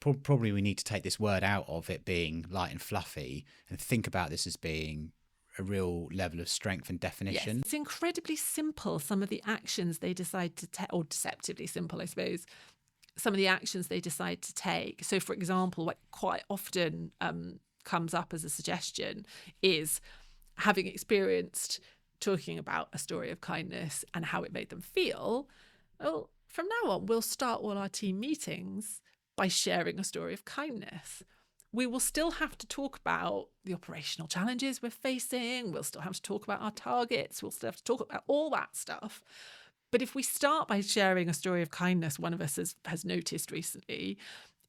probably we need to take this word out of it being light and fluffy and think about this as being a real level of strength and definition. Yes, it's incredibly simple, some of the actions they decide to take, or deceptively simple, I suppose, some of the actions they decide to take. So, for example, what quite often comes up as a suggestion is having experienced talking about a story of kindness and how it made them feel. Well, from now on, we'll start all our team meetings by sharing a story of kindness. We will still have to talk about the operational challenges we're facing. We'll still have to talk about our targets. We'll still have to talk about all that stuff. But if we start by sharing a story of kindness, one of us has noticed recently,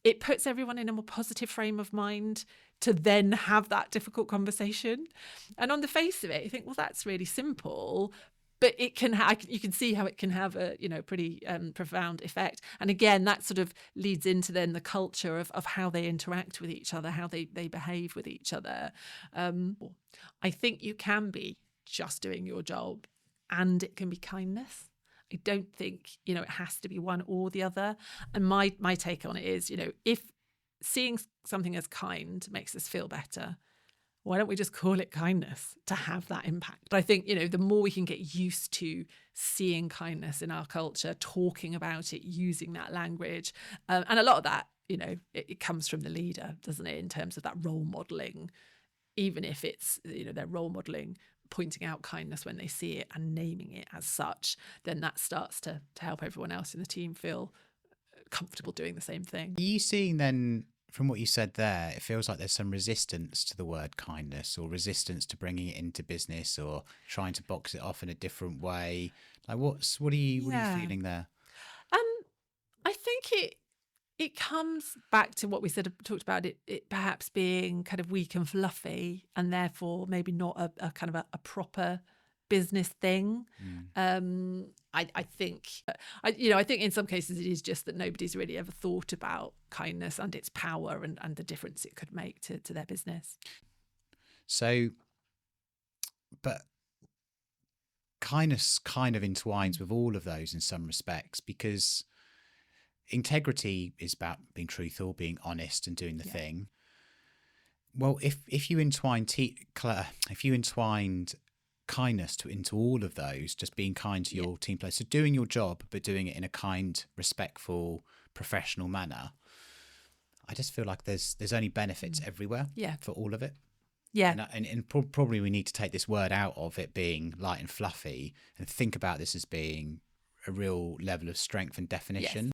it puts everyone in a more positive frame of mind to then have that difficult conversation. And on the face of it, you think, well, that's really simple, but it can you can see how it can have a pretty profound effect. And again, that sort of leads into then the culture of how they interact with each other, how they behave with each other. I think you can be just doing your job and it can be kindness. I don't think, it has to be one or the other. And my take on it is, if seeing something as kind makes us feel better, why don't we just call it kindness to have that impact? But I think, the more we can get used to seeing kindness in our culture, talking about it, using that language, and a lot of that, it comes from the leader, doesn't it, in terms of that role modelling, even if it's, they're role modelling pointing out kindness when they see it and naming it as such, then that starts to help everyone else in the team feel comfortable doing the same thing. Are you seeing then, from what you said there, it feels like there's some resistance to the word kindness or resistance to bringing it into business or trying to box it off in a different way? Like what are you feeling there? I think it comes back to what we talked about it perhaps being kind of weak and fluffy and therefore maybe not a kind of a proper business thing. I think in some cases it is just that nobody's really ever thought about kindness and its power and the difference it could make to their business. So, but kindness kind of entwines with all of those in some respects, because integrity is about being truthful, being honest, and doing the thing. Well, if you entwined kindness into all of those, just being kind to your team players, so doing your job but doing it in a kind, respectful, professional manner, I just feel like there's only benefits everywhere for all of it. And probably we need to take this word out of it being light and fluffy and think about this as being a real level of strength and definition.